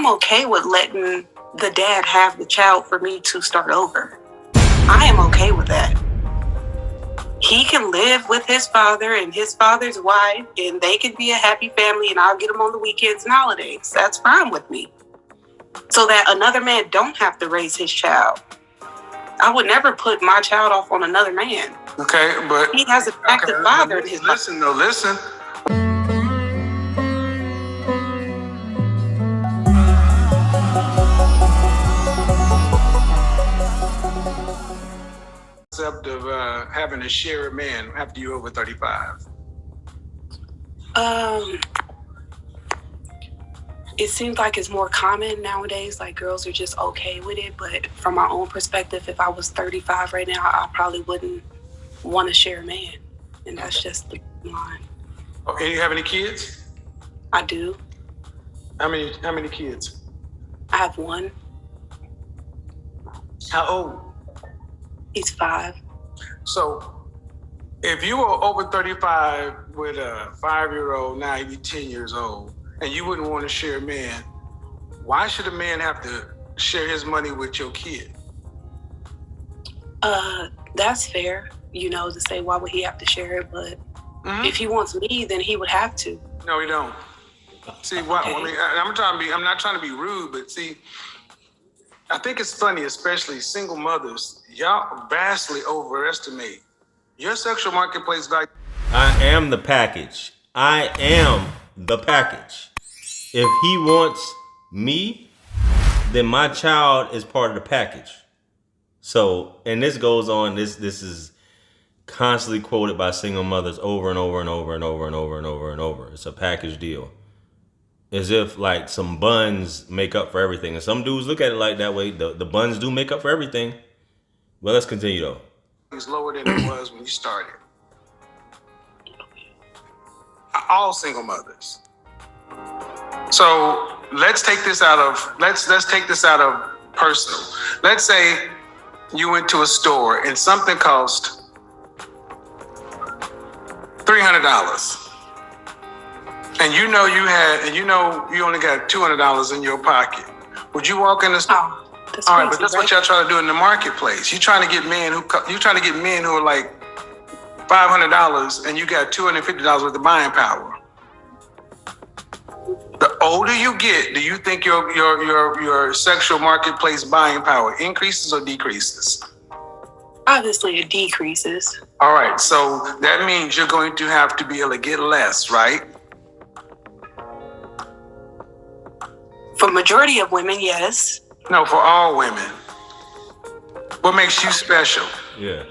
okay with letting the dad have the child for me to start over. I am okay with that. He can live with his father and his father's wife, and they can be a happy family, and I'll get them on the weekends and holidays. That's fine with me. So that another man don't have to raise his child. I would never put my child off on another man. Okay, but he has an active father in his life. Listen. Concept of having to share a man after you're over 35. It seems like it's more common nowadays. Like, girls are just okay with it. But from my own perspective, if I was 35 right now, I probably wouldn't want to share a man. And that's just the line. Okay, you have any kids? I do. How many kids? I have one. How old? He's 5. So, if you were over 35 with a 5-year-old, now you're 10 years old, and you wouldn't want to share a man, why should a man have to share his money with your kid? That's fair, to say why would he have to share it, but if he wants me, then he would have to. No, he don't. See, I'm not trying to be rude, but see, I think it's funny, especially single mothers, y'all vastly overestimate your sexual marketplace value. I am the package. I am the package. If he wants me, then my child is part of the package. So, and this goes on, this is constantly quoted by single mothers over and over and over and over and over and over and over. It's a package deal. As if like some buns make up for everything. And some dudes look at it like that way. The buns do make up for everything. Well, let's continue though. It's lower than it was when you started. All single mothers. So let's take this out of personal. Let's say you went to a store and something cost $300. And you only got $200 in your pocket. Would you walk in the store? Oh, that's all crazy, right, but that's right? what y'all try to do in the marketplace. You're trying to get men who are like $500, and you got $250 worth of buying power. The older you get, do you think your sexual marketplace buying power increases or decreases? Obviously, it decreases. All right, so that means you're going to have to be able to get less, right? For majority of women, yes. No, for all women. What makes you special? Yeah.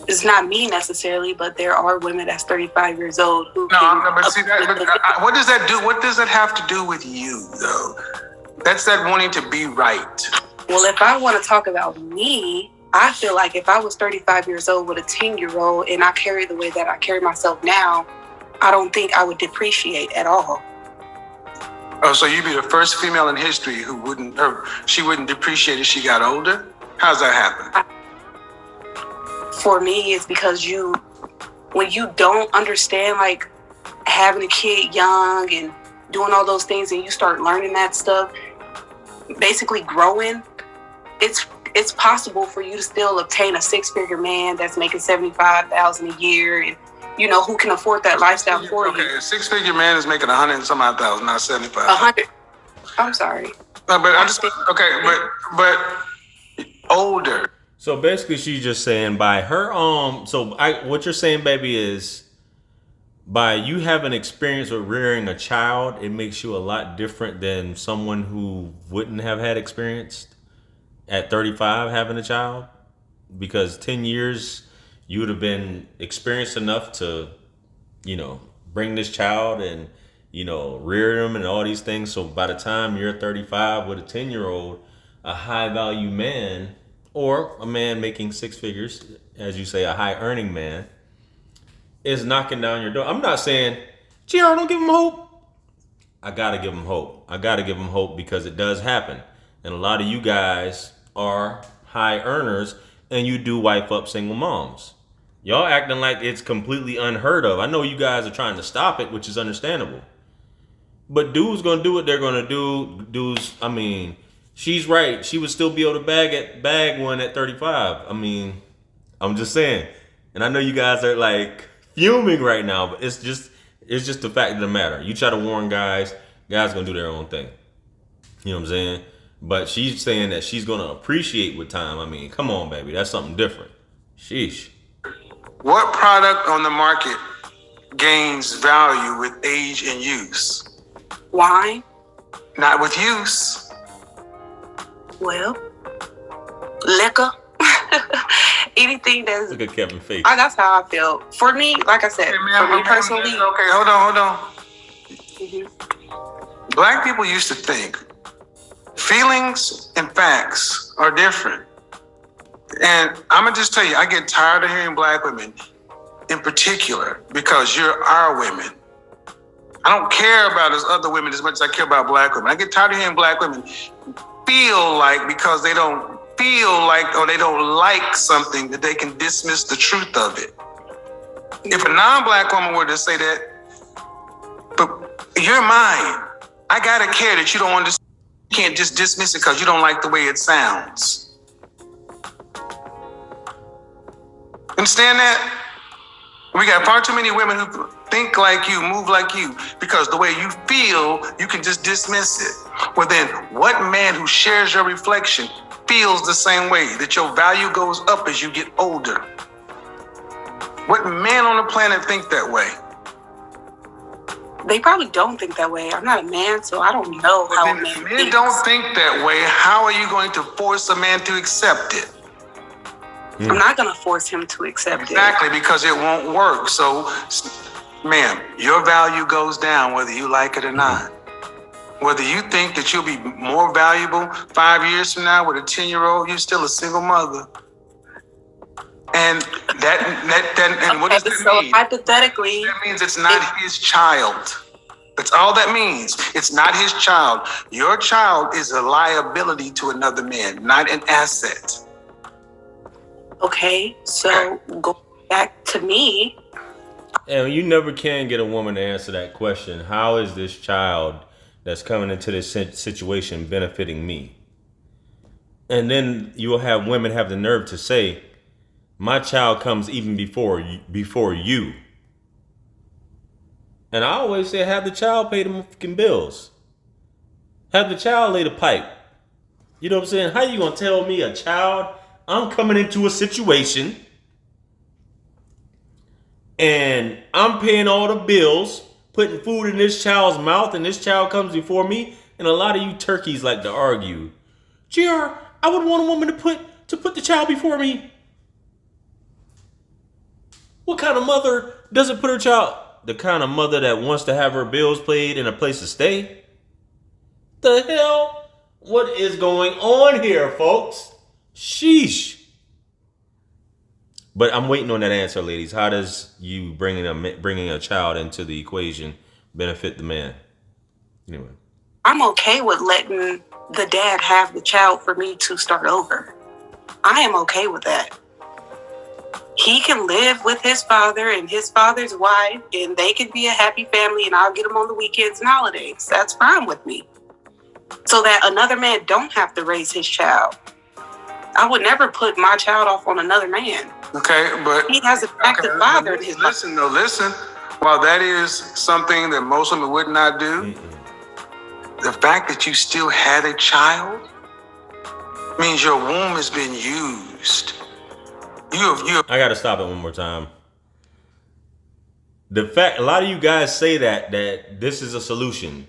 It's not me necessarily, but there are women that's 35 years old who. What does that do? What does that have to do with you, though? That's that wanting to be right. Well, if I want to talk about me, I feel like if I was 35 years old with a 10-year-old and I carry the way that I carry myself now, I don't think I would depreciate at all. Oh, so you'd be the first female in history who wouldn't depreciate as she got older? How's that happen? For me, it's because when you don't understand, like, having a kid young and doing all those things, and you start learning that stuff, basically growing, it's possible for you to still obtain a 6-figure man that's making $75,000 a year, and who can afford that lifestyle for you. Okay, a 6-figure man is making 100 and some odd thousand, not 75. 100. I'm sorry. No, but older. So basically, she's just saying by her what you're saying, baby, is by you having experience with rearing a child, it makes you a lot different than someone who wouldn't have had experience at 35 having a child, because 10 years you would have been experienced enough to, bring this child and, rear them and all these things. So by the time you're 35 with a 10-year-old, a high value man, or a man making 6 figures, as you say, a high earning man, is knocking down your door. I'm not saying, GR, don't give him hope. I gotta give him hope. I gotta give him hope because it does happen. And a lot of you guys are high earners and you do wife up single moms. Y'all acting like it's completely unheard of. I know you guys are trying to stop it, which is understandable. But dudes gonna do what they're gonna do. Dudes, I mean, she's right. She would still be able to bag one at 35. I mean, I'm just saying. And I know you guys are like fuming right now, but it's just the fact of the matter. You try to warn guys gonna do their own thing. You know what I'm saying? But she's saying that she's gonna appreciate with time. I mean, come on, baby, that's something different. Sheesh. What product on the market gains value with age and use? Wine. Not with use. Well, liquor. Anything that's. Look at Kevin's face. That's how I feel. For me, like I said, for me personally. Okay, hold on. Mhm. Black people used to think feelings and facts are different. And I'm going to just tell you, I get tired of hearing black women in particular because you're our women. I don't care about as other women as much as I care about black women. I get tired of hearing black women feel like because they don't feel like or they don't like something that they can dismiss the truth of it. If a non-black woman were to say that, but you're mine, I gotta care that you don't understand. You can't just dismiss it because you don't like the way it sounds. Understand that? We got far too many women who think like you, move like you, because the way you feel, you can just dismiss it. Well then, what man who shares your reflection feels the same way, that your value goes up as you get older? What man on the planet think that way? They probably don't think that way. I'm not a man, so I don't know how a man If men thinks. don't think that way, how are you going to force a man to accept it? I'm not going to force him to accept Exactly, because it won't work. So, ma'am, your value goes down whether you like it or not. Whether you think that you'll be more valuable 5 years from now with a 10-year-old, you're still a single mother. And and what does that so mean? hypothetically, That means it's not his child. That's all that means. It's not his child. Your child is a liability to another man, not an asset. okay, so go back to me. And you never can get a woman to answer that question. How is this child that's coming into this situation benefiting me? And then you will have women have the nerve to say, my child comes even before you. And I always say, have the child pay them fucking bills. Have the child lay the pipe. You know what I'm saying? How you gonna tell me, a child, I'm coming into a situation and I'm paying all the bills, putting food in this child's mouth, and this child comes before me? And a lot of you turkeys like to argue, JR, I would want a woman to put the child before me. What kind of mother doesn't put her child? The kind of mother that wants to have her bills paid and a place to stay? The hell? What is going on here, folks? Sheesh. But I'm waiting on that answer, ladies. How does you bringing a child into the equation benefit the man? Anyway. I'm okay with letting the dad have the child for me to start over. I am okay with that. He can live with his father and his father's wife, and they can be a happy family, and I'll get them on the weekends and holidays. That's fine with me. So that another man don't have to raise his child. I would never put my child off on another man. Okay, but He has an active father in his life. Listen. While that is something that most women would not do, the fact that you still had a child means your womb has been used. I gotta stop it one more time. The fact, a lot of you guys say that this is a solution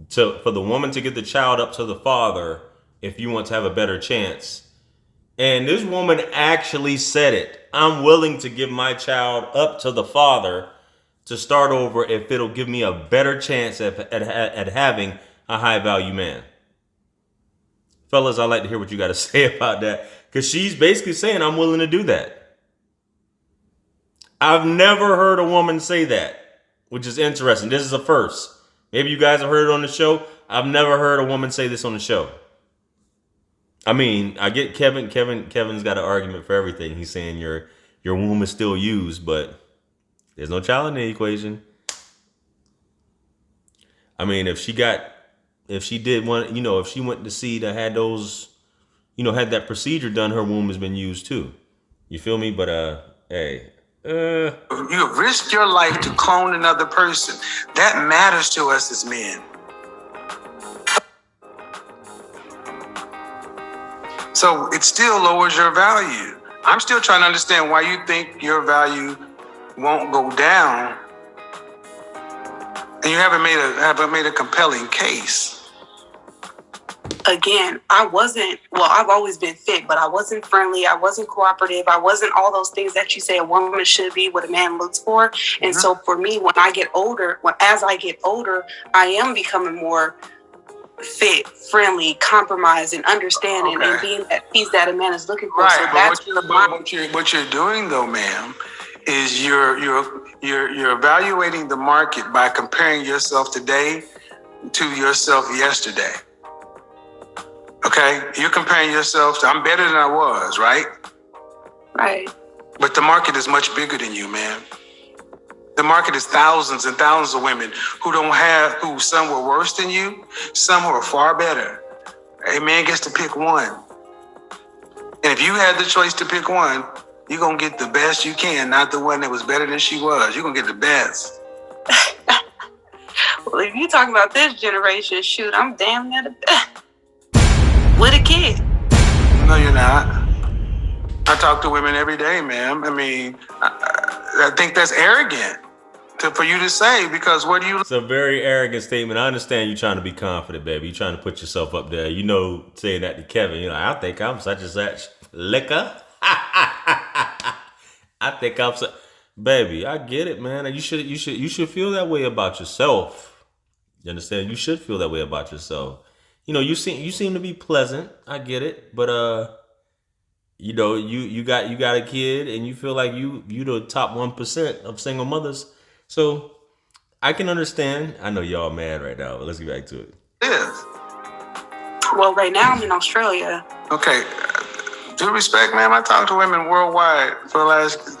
for the woman to get the child up to the father if you want to have a better chance. And this woman actually said it. I'm willing to give my child up to the father to start over if it'll give me a better chance at having a high value man. Fellas, I'd like to hear what you got to say about that, because she's basically saying I'm willing to do that. I've never heard a woman say that, which is interesting. This is a first. Maybe you guys have heard it on the show. I've never heard a woman say this on the show. I mean, I get Kevin's got an argument for everything. He's saying your womb is still used, but there's no child in the equation. I mean, if she did want, if she went to see that had those, had that procedure done, her womb has been used too. You feel me? But hey. You have risked your life to clone another person. That matters to us as men. So it still lowers your value. I'm still trying to understand why you think your value won't go down, and you haven't made a compelling case. Again, I've always been fit, but I wasn't friendly. I wasn't cooperative. I wasn't all those things that you say a woman should be, what a man looks for. And so for me, as I get older, I am becoming more fit, friendly, compromised, and understanding, and being that piece that a man is looking for. Right, so that's what you're doing though, ma'am, is you're evaluating the market by comparing yourself today to yourself yesterday. Okay, you're comparing yourself to, I'm better than I was, right? Right. But the market is much bigger than you, man. The market is thousands and thousands of women who some were worse than you, some who are far better. A man gets to pick one. And if you had the choice to pick one, you're going to get the best you can, not the one that was better than she was. You're going to get the best. Well, if you're talking about this generation, shoot, I'm damn near the best. With a kid. No, you're not. I talk to women every day, ma'am. I mean, I think that's arrogant for you to say, because what do you... It's a very arrogant statement. I understand you trying to be confident, baby. You're trying to put yourself up there. Saying that to Kevin, I think I'm such and such liquor. I think I'm such... Baby, I get it, man. You should feel that way about yourself. You understand? You should feel that way about yourself. You seem to be pleasant. I get it, but you got a kid, and you feel like you the top 1% of single mothers. So I can understand. I know y'all mad right now, but let's get back to it. Yes. Well, right now I'm in Australia. Okay. Due respect, ma'am. I talk to women worldwide for the last.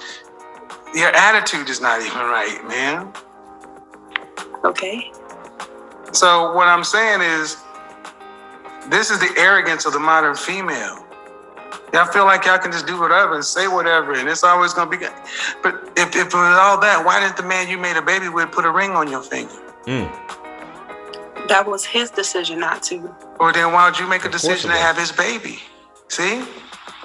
Your attitude is not even right, man. Okay. So what I'm saying is, this is the arrogance of the modern female. Y'all feel like y'all can just do whatever and say whatever, and it's always going to be good. But if it was all that, why didn't the man you made a baby with put a ring on your finger? That was his decision not to. Or then why would you make a decision to have his baby? See?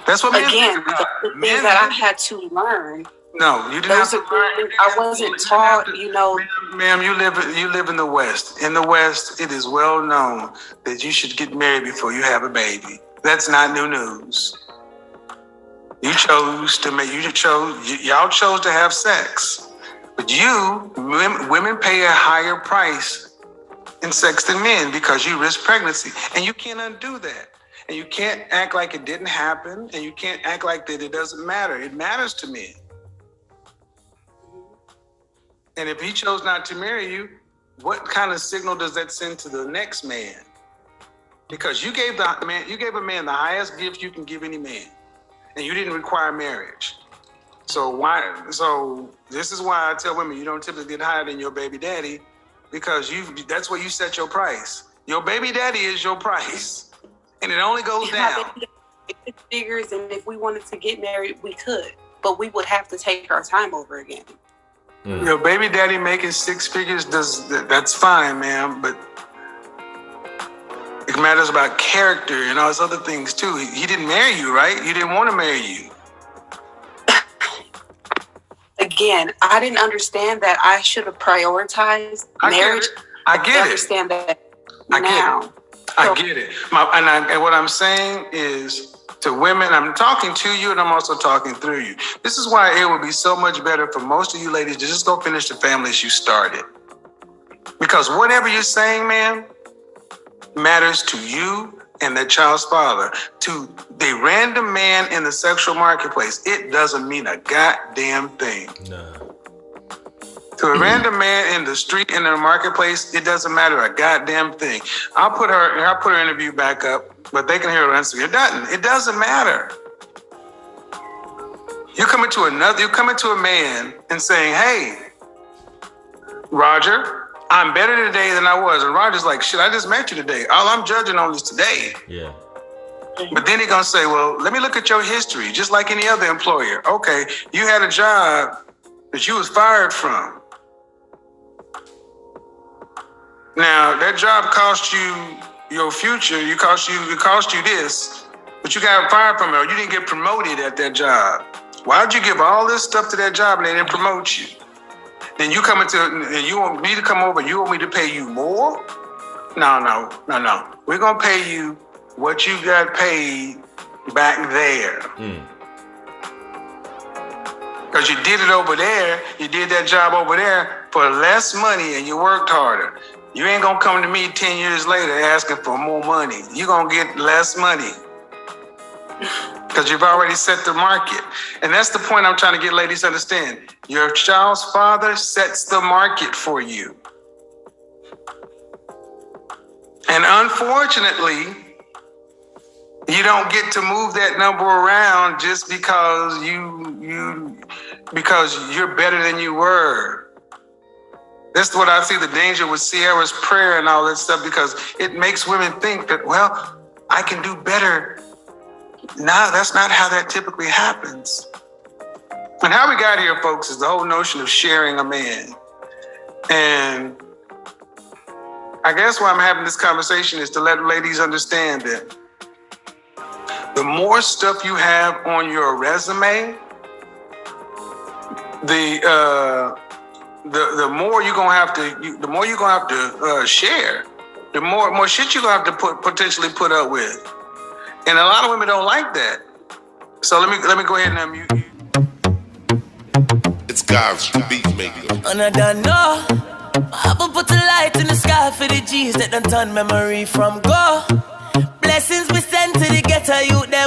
That's what men Again, do. the things that I had to learn. No, you didn't have to learn. I wasn't taught, Ma'am, you live in the West. In the West, it is well known that you should get married before you have a baby. That's not new news. Y'all chose to have sex. But women pay a higher price in sex than men because you risk pregnancy. And you can't undo that. And you can't act like it didn't happen. And you can't act like that it doesn't matter. It matters to men. And if he chose not to marry you, what kind of signal does that send to the next man? Because you gave a man the highest gift you can give any man, and you didn't require marriage. So this is why I tell women you don't typically get higher than your baby daddy, because that's where you set your price. Your baby daddy is your price, and it only goes down. It figures, and if we wanted to get married, we could, but we would have to take our time over again. Your baby daddy making six figures, that's fine, ma'am, but it matters about character and all those other things too. He didn't marry you, right? You didn't want to marry you. Again, I didn't understand that I should have prioritized marriage. I get it. Understand that now. I get it. And what I'm saying is, to women, I'm talking to you and I'm also talking through you. This is why it would be so much better for most of you ladies to just go finish the families you started. Because whatever you're saying, man, matters to you and that child's father. To the random man in the sexual marketplace, it doesn't mean a goddamn thing. No. To a random man in the street, in the marketplace, it doesn't matter a goddamn thing. I'll put her interview back up, but they can hear her answer. It doesn't matter. You're coming to a man and saying, hey, Roger, I'm better today than I was. And Roger's like, shit, I just met you today. All I'm judging on is today. Yeah. But then he's going to say, well, let me look at your history, just like any other employer. Okay, you had a job that you was fired from. Now, that job cost you your future. It cost you this, but you got fired from it, or you didn't get promoted at that job. Why'd you give all this stuff to that job and they didn't promote you? Then you come into, and you want me to come over, you want me to pay you more? No. We're going to pay you what you got paid back there. Because you did it over there, you did that job over there for less money and you worked harder. You ain't gonna come to me 10 years later asking for more money. You're gonna get less money because you've already set the market. And that's the point I'm trying to get ladies to understand. Your child's father sets the market for you. And unfortunately, you don't get to move that number around just because because you're better than you were. That's what I see the danger with Sierra's prayer and all that stuff, because it makes women think that, well, I can do better. No, that's not how that typically happens. And how we got here, folks, is the whole notion of sharing a man. And I guess why I'm having this conversation is to let ladies understand that the more stuff you have on your resume, the more you're gonna have to share, the more shit you're gonna have to potentially put up with, and a lot of women don't like that. So let me go ahead and unmute you. It's God's beat maker. And I don't know, I haven't put a light in the sky for the G's that done turn memory from go. Blessings we send to the ghetto youth them.